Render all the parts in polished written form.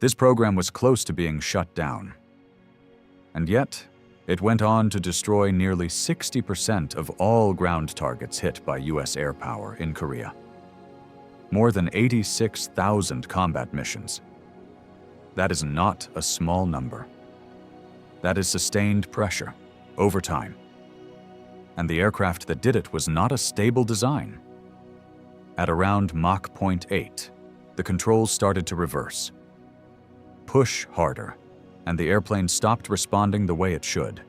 This program was close to being shut down. And yet, it went on to destroy nearly 60% of all ground targets hit by US air power in Korea. More than 86,000 combat missions. That is not a small number. That is sustained pressure, over time. And the aircraft that did it was not a stable design. At around Mach 0.8, the controls started to reverse. Push harder, and the airplane stopped responding the way it should.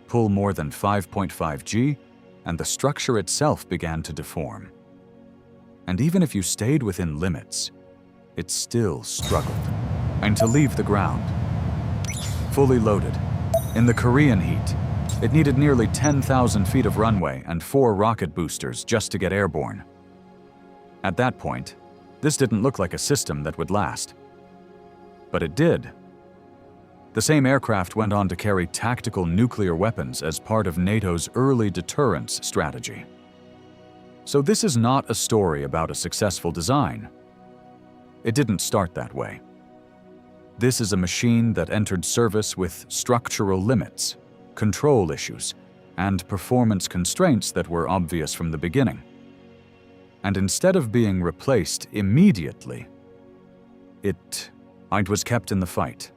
Pull more than 5.5 G, and the structure itself began to deform. And even if you stayed within limits, it still struggled. And to leave the ground, fully loaded, in the Korean heat, it needed nearly 10,000 feet of runway and 4 rocket boosters just to get airborne. At that point, this didn't look like a system that would last. But it did. The same aircraft went on to carry tactical nuclear weapons as part of NATO's early deterrence strategy. So this is not a story about a successful design. It didn't start that way. This is a machine that entered service with structural limits, control issues, and performance constraints that were obvious from the beginning. And instead of being replaced immediately, it was kept in the fight.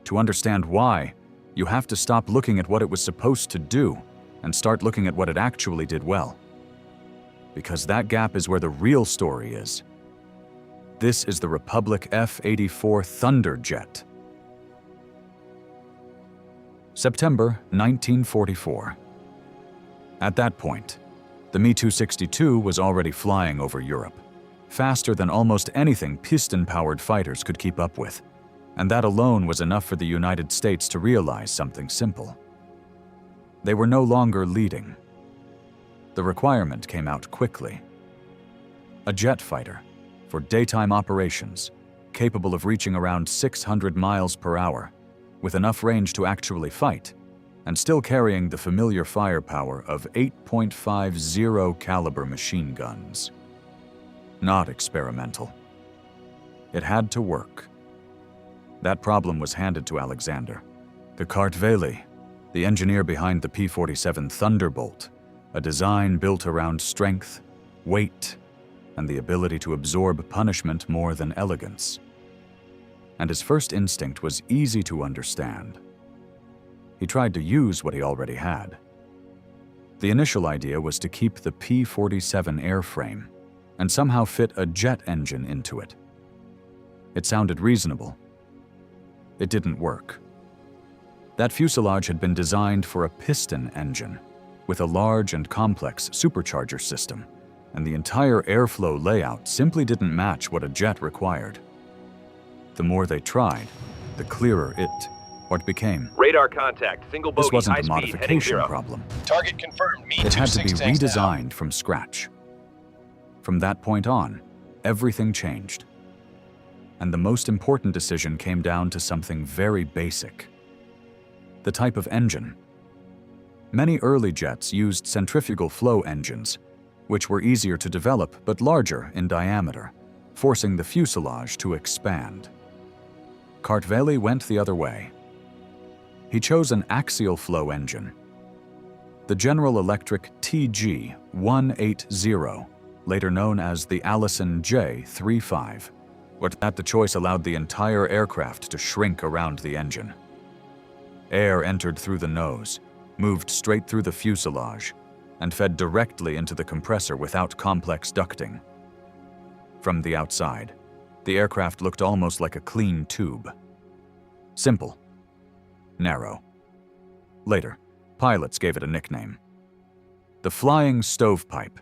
To understand why, you have to stop looking at what it was supposed to do and start looking at what it actually did well. Because that gap is where the real story is. This is the Republic F-84 Thunderjet. September 1944. At that point, the Me-262 was already flying over Europe, faster than almost anything piston-powered fighters could keep up with. And that alone was enough for the United States to realize something simple. They were no longer leading. The requirement came out quickly. A jet fighter for daytime operations, capable of reaching around 600 miles per hour, with enough range to actually fight, and still carrying the familiar firepower of 8.50 caliber machine guns. Not experimental. It had to work. That problem was handed to Alexander. De Kartveli, the engineer behind the P-47 Thunderbolt, a design built around strength, weight, and the ability to absorb punishment more than elegance. And his first instinct was easy to understand. He tried to use what he already had. The initial idea was to keep the P-47 airframe and somehow fit a jet engine into it. It sounded reasonable. It didn't work. That fuselage had been designed for a piston engine with a large and complex supercharger system, and the entire airflow layout simply didn't match what a jet required. The more they tried, the clearer it became. Radar contact, single bogey, this wasn't high a speed, modification problem. Target confirmed. It had to be redesigned from scratch. From that point on, everything changed. And the most important decision came down to something very basic. The type of engine. Many early jets used centrifugal flow engines, which were easier to develop but larger in diameter, forcing the fuselage to expand. Kartveli went the other way. He chose an axial flow engine. The General Electric TG-180, later known as the Allison J-35. But the choice allowed the entire aircraft to shrink around the engine. Air entered through the nose, moved straight through the fuselage, and fed directly into the compressor without complex ducting. From the outside, the aircraft looked almost like a clean tube. Simple. Narrow. Later, pilots gave it a nickname. The Flying Stovepipe.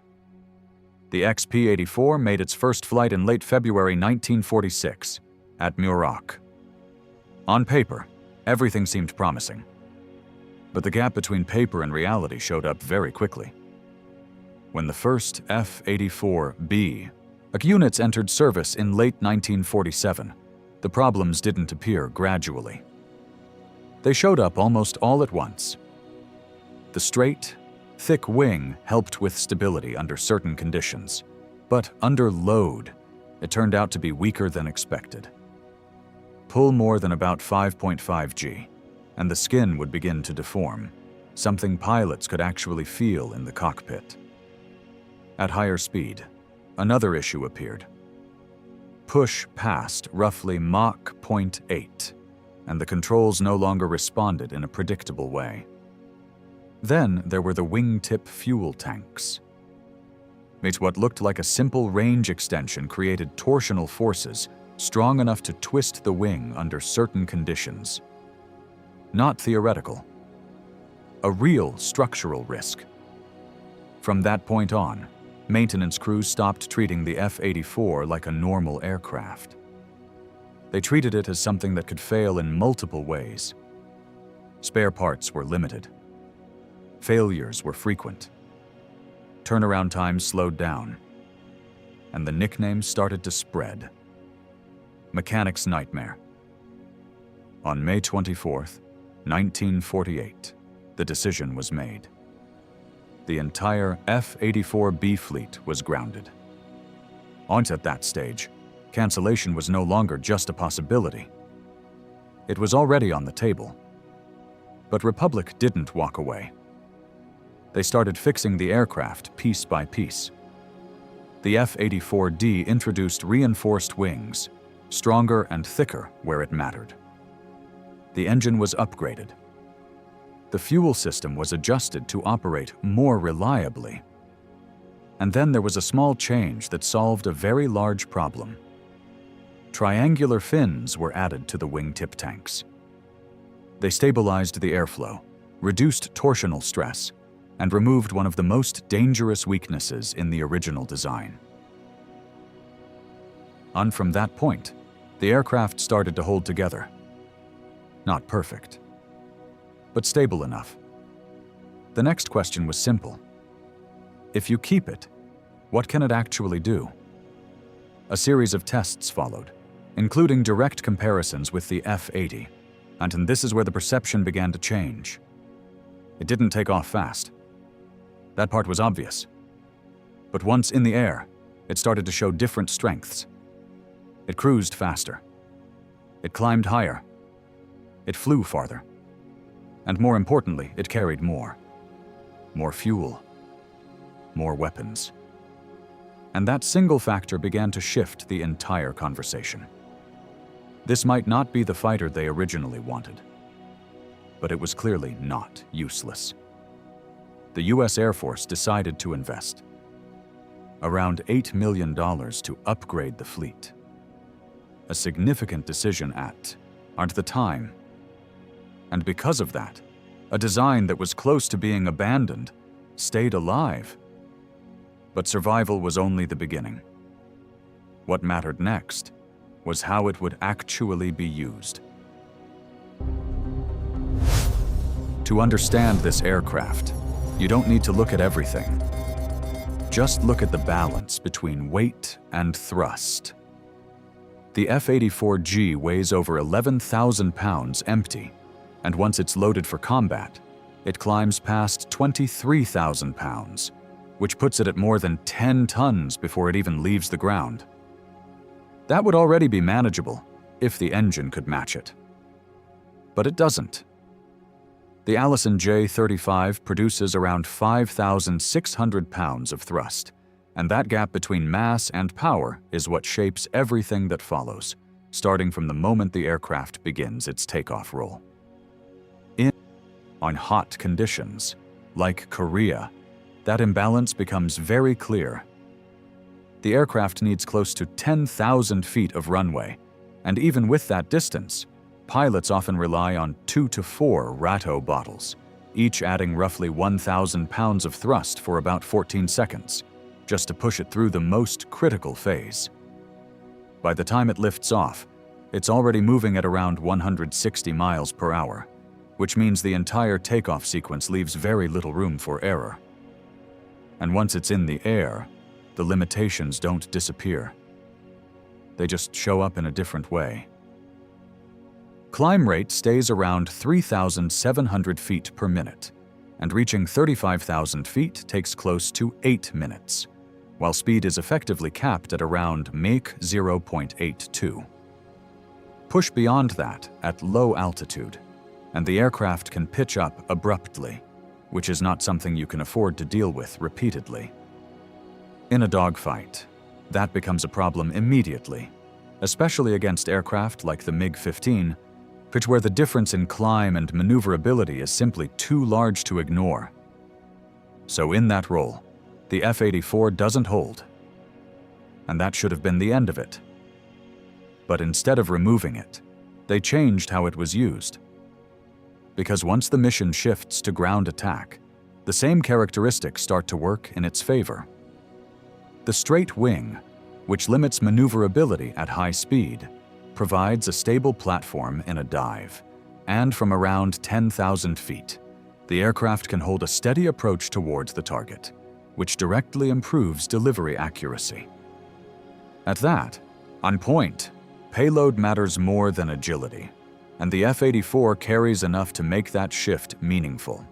The XP-84 made its first flight in late February 1946 at Muroc. On paper, everything seemed promising. But the gap between paper and reality showed up very quickly. When the first F-84B units entered service in late 1947, the problems didn't appear gradually. They showed up almost all at once. The straight, thick wing helped with stability under certain conditions, but under load, it turned out to be weaker than expected. Pull more than about 5.5 G, and the skin would begin to deform, something pilots could actually feel in the cockpit. At higher speed, another issue appeared. Push passed roughly Mach 0.8, and the controls no longer responded in a predictable way. Then there were the wingtip fuel tanks. What looked like a simple range extension created torsional forces strong enough to twist the wing under certain conditions. Not theoretical. A real structural risk. From that point on, maintenance crews stopped treating the F-84 like a normal aircraft. They treated it as something that could fail in multiple ways. Spare parts were limited. Failures were frequent. Turnaround times slowed down. And the nickname started to spread. Mechanic's Nightmare. On May 24, 1948, the decision was made. The entire F-84B fleet was grounded. At that stage, cancellation was no longer just a possibility. It was already on the table. But Republic didn't walk away. They started fixing the aircraft piece by piece. The F-84D introduced reinforced wings, stronger and thicker where it mattered. The engine was upgraded. The fuel system was adjusted to operate more reliably. And then there was a small change that solved a very large problem. Triangular fins were added to the wingtip tanks. They stabilized the airflow, reduced torsional stress, and removed one of the most dangerous weaknesses in the original design. And from that point, the aircraft started to hold together. Not perfect, but stable enough. The next question was simple. If you keep it, what can it actually do? A series of tests followed, including direct comparisons with the F-80, and this is where the perception began to change. It didn't take off fast. That part was obvious. But once in the air, it started to show different strengths. It cruised faster. It climbed higher. It flew farther. And more importantly, it carried more. More fuel. More weapons. And that single factor began to shift the entire conversation. This might not be the fighter they originally wanted, but it was clearly not useless. The US Air Force decided to invest around $8 million to upgrade the fleet. A significant decision at the time. And because of that, a design that was close to being abandoned stayed alive. But survival was only the beginning. What mattered next was how it would actually be used. To understand this aircraft, you don't need to look at everything. Just look at the balance between weight and thrust. The F-84G weighs over 11,000 pounds empty, and once it's loaded for combat, it climbs past 23,000 pounds, which puts it at more than 10 tons before it even leaves the ground. That would already be manageable if the engine could match it. But it doesn't. The Allison J-35 produces around 5,600 pounds of thrust, and that gap between mass and power is what shapes everything that follows, starting from the moment the aircraft begins its takeoff roll. On hot conditions, like Korea, that imbalance becomes very clear. The aircraft needs close to 10,000 feet of runway, and even with that distance, pilots often rely on 2 to 4 Ratto bottles, each adding roughly 1,000 pounds of thrust for about 14 seconds, just to push it through the most critical phase. By the time it lifts off, it's already moving at around 160 miles per hour, which means the entire takeoff sequence leaves very little room for error. And once it's in the air, the limitations don't disappear. They just show up in a different way. Climb rate stays around 3,700 feet per minute, and reaching 35,000 feet takes close to 8 minutes, while speed is effectively capped at around Mach 0.82. Push beyond that at low altitude, and the aircraft can pitch up abruptly, which is not something you can afford to deal with repeatedly. In a dogfight, that becomes a problem immediately, especially against aircraft like the MiG-15, where the difference in climb and maneuverability is simply too large to ignore. So in that role, the F-84 doesn't hold. And that should have been the end of it. But instead of removing it, they changed how it was used. Because once the mission shifts to ground attack, the same characteristics start to work in its favor. The straight wing, which limits maneuverability at high speed, provides a stable platform in a dive, and from around 10,000 feet, the aircraft can hold a steady approach towards the target, which directly improves delivery accuracy. At that, on point, payload matters more than agility, and the F-84 carries enough to make that shift meaningful.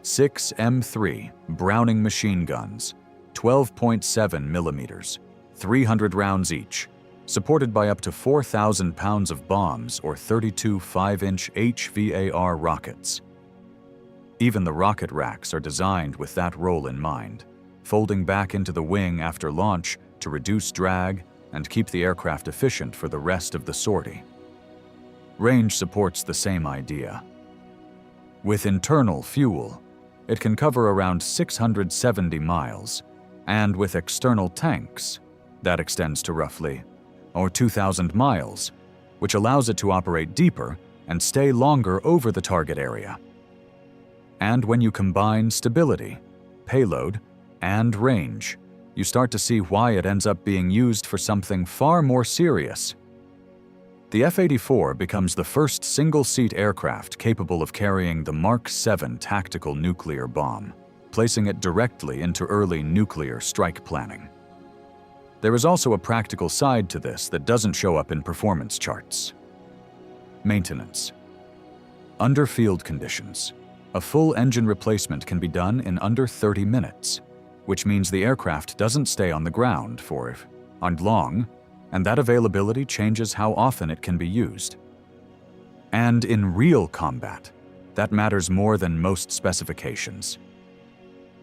6 M3 Browning machine guns, 12.7 millimeters, 300 rounds each, supported by up to 4,000 pounds of bombs or 32 5-inch HVAR rockets. Even the rocket racks are designed with that role in mind, folding back into the wing after launch to reduce drag and keep the aircraft efficient for the rest of the sortie. Range supports the same idea. With internal fuel, it can cover around 670 miles, and with external tanks, that extends to roughly 2,000 miles, which allows it to operate deeper and stay longer over the target area. And when you combine stability, payload, and range, you start to see why it ends up being used for something far more serious. The F-84 becomes the first single-seat aircraft capable of carrying the Mark 7 tactical nuclear bomb, placing it directly into early nuclear strike planning. There is also a practical side to this that doesn't show up in performance charts. Maintenance. Under field conditions, a full engine replacement can be done in under 30 minutes, which means the aircraft doesn't stay on the ground for long, and that availability changes how often it can be used. And in real combat, that matters more than most specifications.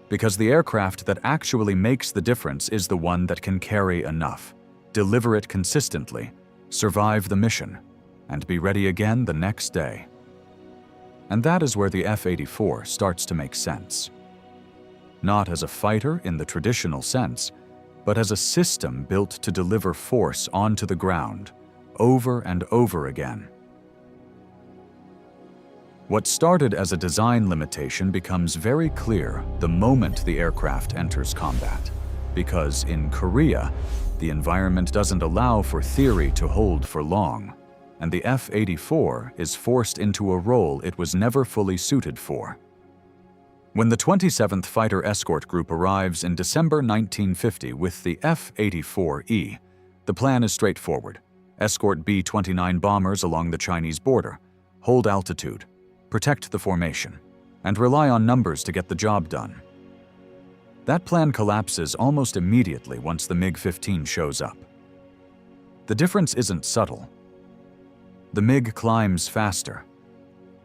Because the aircraft that actually makes the difference is the one that can carry enough, deliver it consistently, survive the mission, and be ready again the next day. And that is where the F-84 starts to make sense. Not as a fighter in the traditional sense, but as a system built to deliver force onto the ground, over and over again. What started as a design limitation becomes very clear the moment the aircraft enters combat, because in Korea, the environment doesn't allow for theory to hold for long, and the F-84 is forced into a role it was never fully suited for. When the 27th Fighter Escort Group arrives in December 1950 with the F-84E, the plan is straightforward. Escort B-29 bombers along the Chinese border, hold altitude, protect the formation, and rely on numbers to get the job done. That plan collapses almost immediately once the MiG-15 shows up. The difference isn't subtle. The MiG climbs faster,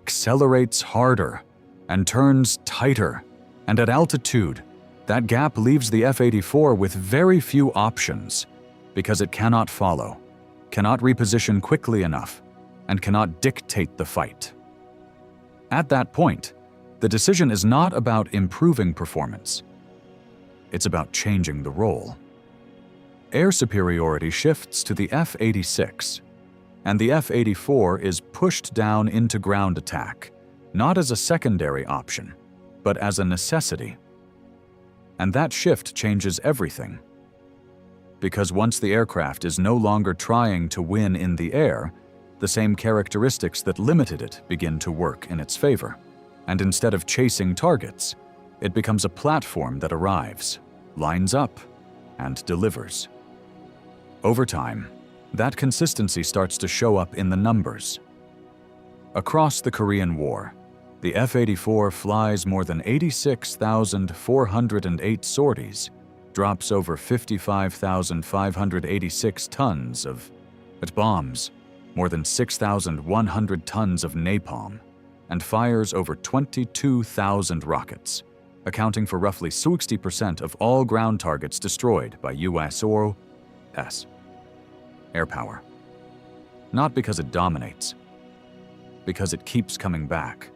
accelerates harder, and turns tighter, and at altitude, that gap leaves the F-84 with very few options because it cannot follow, cannot reposition quickly enough, and cannot dictate the fight. At that point, the decision is not about improving performance. It's about changing the role. Air superiority shifts to the F-86, and the F-84 is pushed down into ground attack, not as a secondary option, but as a necessity. And that shift changes everything. Because once the aircraft is no longer trying to win in the air, the same characteristics that limited it begin to work in its favor. And instead of chasing targets, it becomes a platform that arrives, lines up, and delivers. Over time, that consistency starts to show up in the numbers. Across the Korean War, the F-84 flies more than 86,408 sorties, drops over 55,586 tons of bombs, more than 6,100 tons of napalm, and fires over 22,000 rockets, accounting for roughly 60% of all ground targets destroyed by US or S air power. Not because it dominates, because it keeps coming back.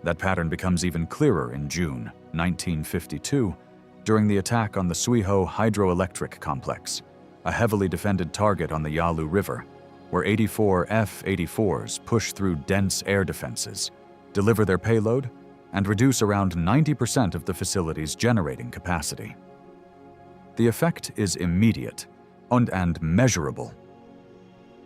That pattern becomes even clearer in June 1952 during the attack on the Suiho hydroelectric complex, a heavily defended target on the Yalu River, where 84 F-84s push through dense air defenses, deliver their payload, and reduce around 90% of the facility's generating capacity. The effect is immediate and measurable.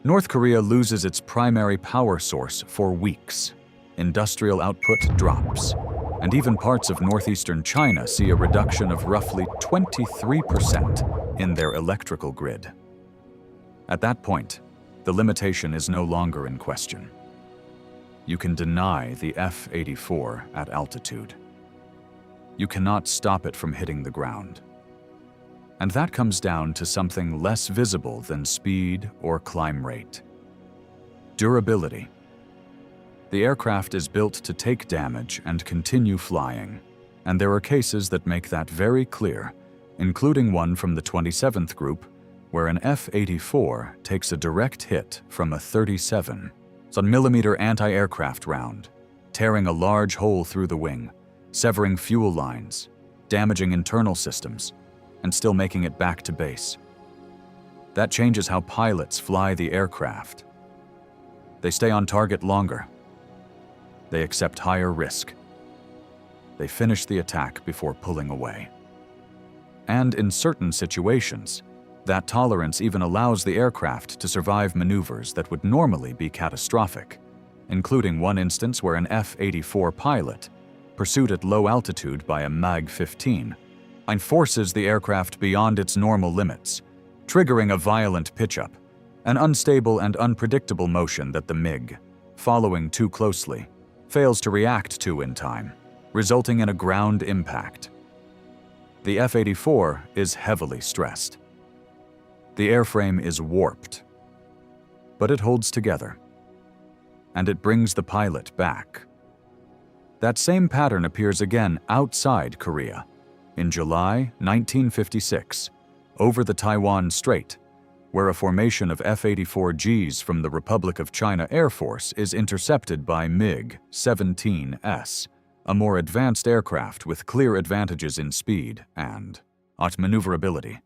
North Korea loses its primary power source for weeks. Industrial output drops, and even parts of northeastern China see a reduction of roughly 23% in their electrical grid. At that point, the limitation is no longer in question. You can deny the F-84 at altitude. You cannot stop it from hitting the ground. And that comes down to something less visible than speed or climb rate. Durability. The aircraft is built to take damage and continue flying, and there are cases that make that very clear, including one from the 27th Group, where an F-84 takes a direct hit from a 37mm anti-aircraft round, tearing a large hole through the wing, severing fuel lines, damaging internal systems, and still making it back to base. That changes how pilots fly the aircraft. They stay on target longer. They accept higher risk. They finish the attack before pulling away. And in certain situations, that tolerance even allows the aircraft to survive maneuvers that would normally be catastrophic, including one instance where an F-84 pilot, pursued at low altitude by a MiG-15, forces the aircraft beyond its normal limits, triggering a violent pitch-up, an unstable and unpredictable motion that the MiG, following too closely, fails to react to in time, resulting in a ground impact. The F-84 is heavily stressed. The airframe is warped, but it holds together, and it brings the pilot back. That same pattern appears again outside Korea, in July 1956, over the Taiwan Strait, where a formation of F-84Gs from the Republic of China Air Force is intercepted by MiG-17S, a more advanced aircraft with clear advantages in speed and maneuverability.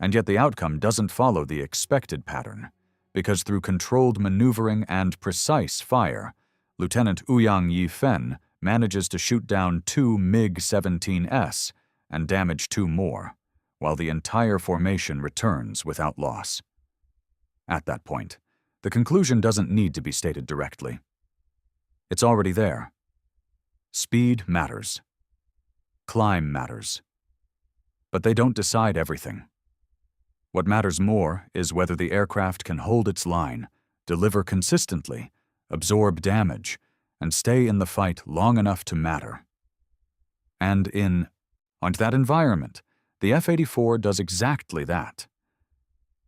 And yet the outcome doesn't follow the expected pattern, because through controlled maneuvering and precise fire, Lieutenant Ouyang Yi-fen manages to shoot down 2 MiG-17S and damage 2 more, while the entire formation returns without loss. At that point, the conclusion doesn't need to be stated directly. It's already there. Speed matters. Climb matters. But they don't decide everything. What matters more is whether the aircraft can hold its line, deliver consistently, absorb damage, and stay in the fight long enough to matter. And in that environment, the F-84 does exactly that.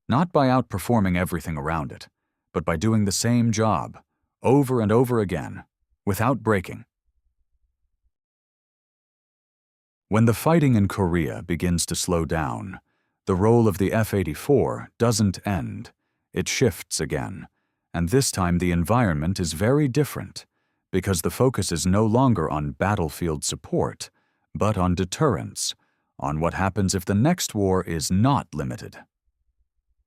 Not by outperforming everything around it, but by doing the same job, over and over again, without breaking. When the fighting in Korea begins to slow down, the role of the F-84 doesn't end. It shifts again, and this time the environment is very different, because the focus is no longer on battlefield support, but on deterrence, on what happens if the next war is not limited.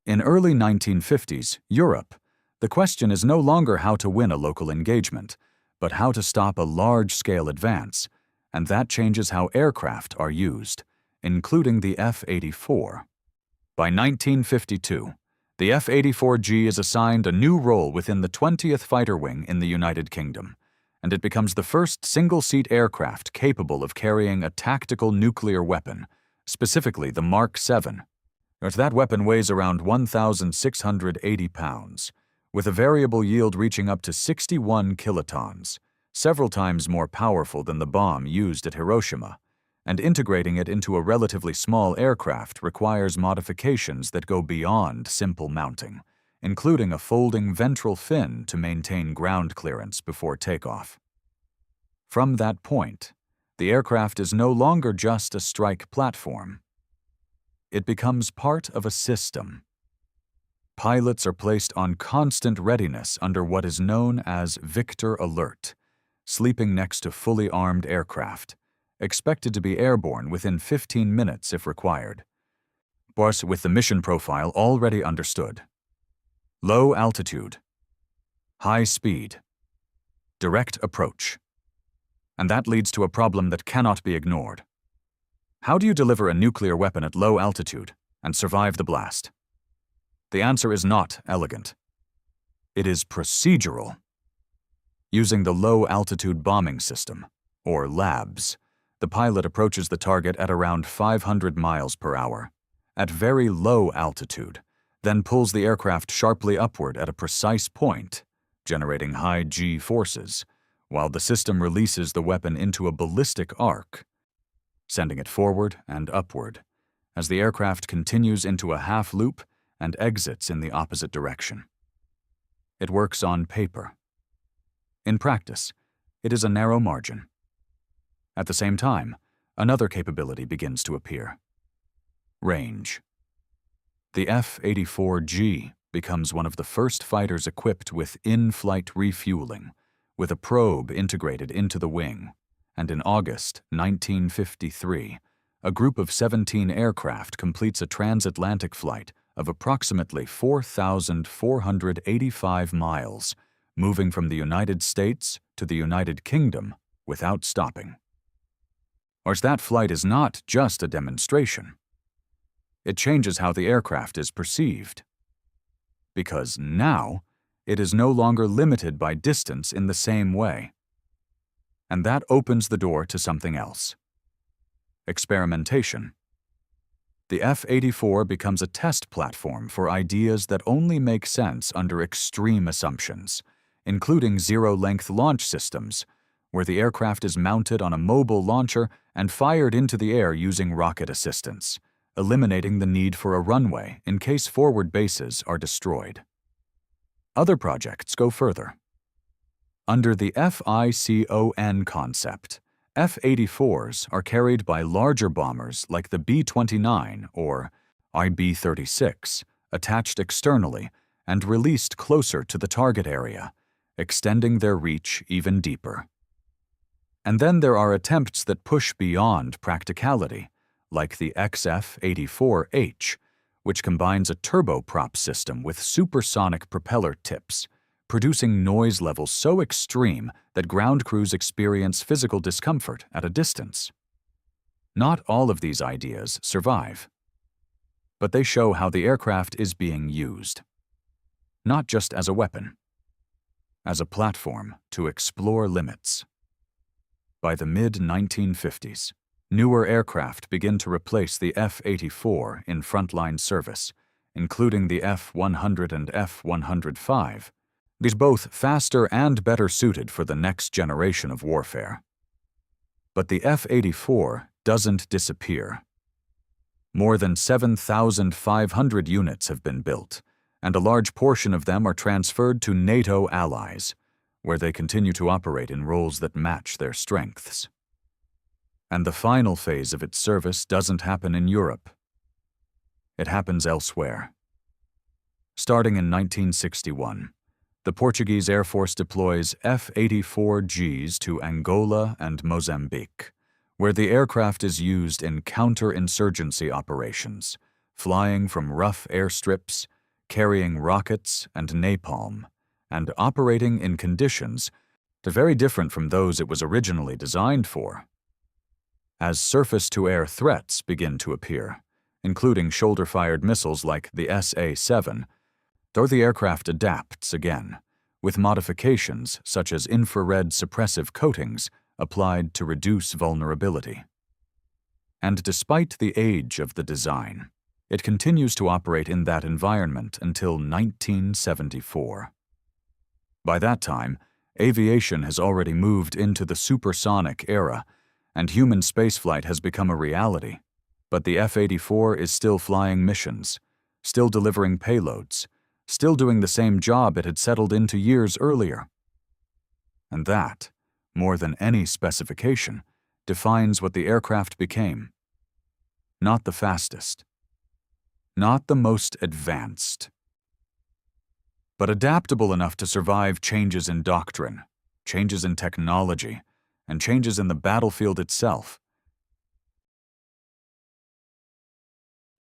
In early 1950s Europe, the question is no longer how to win a local engagement, but how to stop a large-scale advance, and that changes how aircraft are used, including the F-84. By 1952, the F-84G is assigned a new role within the 20th Fighter Wing in the United Kingdom, and it becomes the first single-seat aircraft capable of carrying a tactical nuclear weapon, specifically the Mark 7. That weapon weighs around 1,680 pounds, with a variable yield reaching up to 61 kilotons, several times more powerful than the bomb used at Hiroshima, and integrating it into a relatively small aircraft requires modifications that go beyond simple mounting, including a folding ventral fin to maintain ground clearance before takeoff. From that point, the aircraft is no longer just a strike platform. It becomes part of a system. Pilots are placed on constant readiness under what is known as Victor Alert, sleeping next to fully armed aircraft, expected to be airborne within 15 minutes if required. But with the mission profile already understood. Low altitude, high speed, direct approach. And that leads to a problem that cannot be ignored. How do you deliver a nuclear weapon at low altitude and survive the blast? The answer is not elegant. It is procedural. Using the low-altitude bombing system, or LABS, the pilot approaches the target at around 500 miles per hour, at very low altitude, then pulls the aircraft sharply upward at a precise point, generating high G forces, while the system releases the weapon into a ballistic arc, sending it forward and upward, as the aircraft continues into a half-loop and exits in the opposite direction. It works on paper. In practice, it is a narrow margin. At the same time, another capability begins to appear. Range. The F-84G becomes one of the first fighters equipped with in-flight refueling, with a probe integrated into the wing, and in August 1953, a group of 17 aircraft completes a transatlantic flight of approximately 4,485 miles, moving from the United States to the United Kingdom without stopping. Or that flight is not just a demonstration. It changes how the aircraft is perceived. Because now, it is no longer limited by distance in the same way. And that opens the door to something else. Experimentation. The F-84 becomes a test platform for ideas that only make sense under extreme assumptions, including zero-length launch systems, where the aircraft is mounted on a mobile launcher and fired into the air using rocket assistance, eliminating the need for a runway in case forward bases are destroyed. Other projects go further. Under the FICON concept, F-84s are carried by larger bombers like the B-29 or IB-36, attached externally and released closer to the target area, extending their reach even deeper. And then there are attempts that push beyond practicality, like the XF-84H, which combines a turboprop system with supersonic propeller tips, producing noise levels so extreme that ground crews experience physical discomfort at a distance. Not all of these ideas survive, but they show how the aircraft is being used. Not just as a weapon, as a platform to explore limits. By the mid-1950s, newer aircraft begin to replace the F-84 in frontline service, including the F-100 and F-105, these both faster and better suited for the next generation of warfare. But the F-84 doesn't disappear. More than 7,500 units have been built, and a large portion of them are transferred to NATO allies, where they continue to operate in roles that match their strengths. And the final phase of its service doesn't happen in Europe. It happens elsewhere. Starting in 1961, the Portuguese Air Force deploys F-84Gs to Angola and Mozambique, where the aircraft is used in counter-insurgency operations, flying from rough airstrips, carrying rockets and napalm, and operating in conditions very different from those it was originally designed for. As surface-to-air threats begin to appear, including shoulder-fired missiles like the SA-7, though the aircraft adapts again, with modifications such as infrared suppressive coatings applied to reduce vulnerability. And despite the age of the design, it continues to operate in that environment until 1974. By that time, aviation has already moved into the supersonic era, and human spaceflight has become a reality. But the F-84 is still flying missions, still delivering payloads, still doing the same job it had settled into years earlier. And that, more than any specification, defines what the aircraft became. Not the fastest, not the most advanced, but adaptable enough to survive changes in doctrine, changes in technology, and changes in the battlefield itself.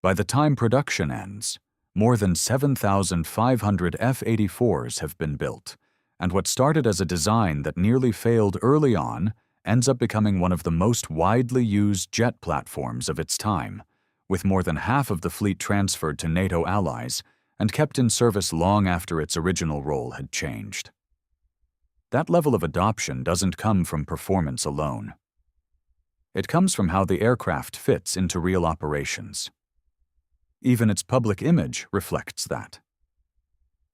By the time production ends, more than 7,500 F-84s have been built, and what started as a design that nearly failed early on ends up becoming one of the most widely used jet platforms of its time, with more than half of the fleet transferred to NATO allies and kept in service long after its original role had changed. That level of adoption doesn't come from performance alone. It comes from how the aircraft fits into real operations. Even its public image reflects that.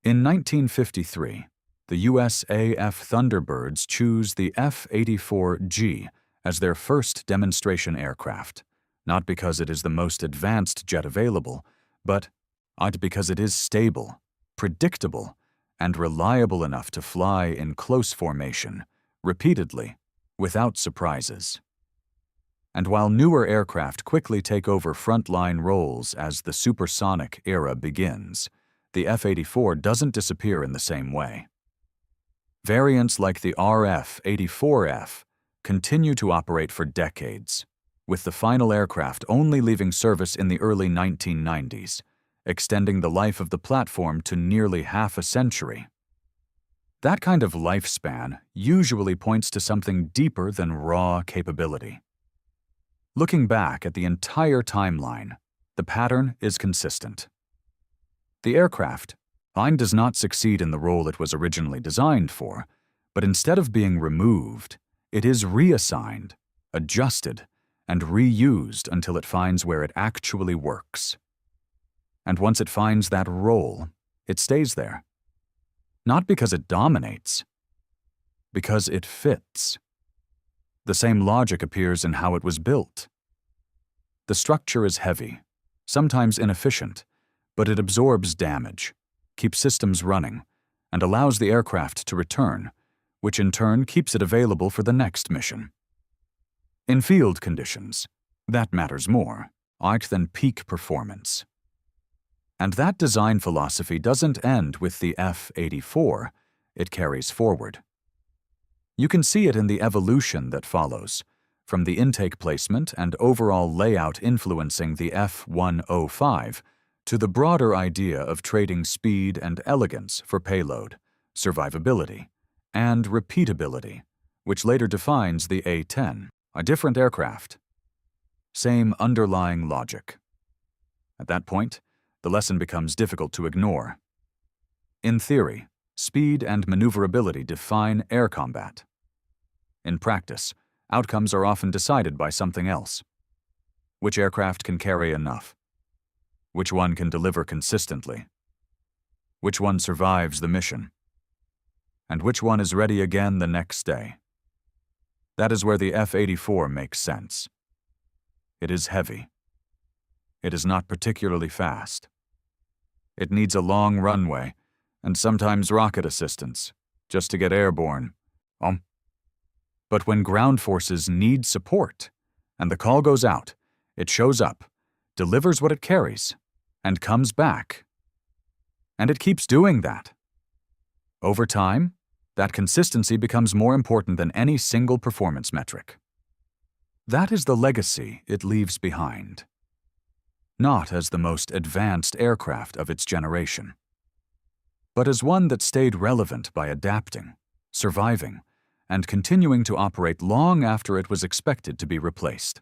In 1953, the US AF Thunderbirds choose the F-84G as their first demonstration aircraft, not because it is the most advanced jet available, but because it is stable, predictable, and reliable enough to fly in close formation, repeatedly, without surprises. And while newer aircraft quickly take over frontline roles as the supersonic era begins, the F-84 doesn't disappear in the same way. Variants like the RF-84F continue to operate for decades, with the final aircraft only leaving service in the early 1990s, extending the life of the platform to nearly half a century. That kind of lifespan usually points to something deeper than raw capability. Looking back at the entire timeline, the pattern is consistent. The aircraft does not succeed in the role it was originally designed for, but instead of being removed, it is reassigned, adjusted, and reused until it finds where it actually works. And once it finds that role, it stays there. Not because it dominates, because it fits. The same logic appears in how it was built. The structure is heavy, sometimes inefficient, but it absorbs damage, keeps systems running, and allows the aircraft to return, which in turn keeps it available for the next mission. In field conditions, that matters more, than peak performance. And that design philosophy doesn't end with the F-84, it carries forward. You can see it in the evolution that follows, from the intake placement and overall layout influencing the F-105 to the broader idea of trading speed and elegance for payload, survivability, and repeatability, which later defines the A-10, a different aircraft. Same underlying logic. At that point, the lesson becomes difficult to ignore. In theory, speed and maneuverability define air combat. In practice, outcomes are often decided by something else. Which aircraft can carry enough? Which one can deliver consistently? Which one survives the mission? And which one is ready again the next day? That is where the F-84 makes sense. It is heavy. It is not particularly fast. It needs a long runway, and sometimes rocket assistance, just to get airborne. But when ground forces need support, and the call goes out, it shows up, delivers what it carries, and comes back. And it keeps doing that. Over time, that consistency becomes more important than any single performance metric. That is the legacy it leaves behind. Not as the most advanced aircraft of its generation, but as one that stayed relevant by adapting, surviving, and continuing to operate long after it was expected to be replaced.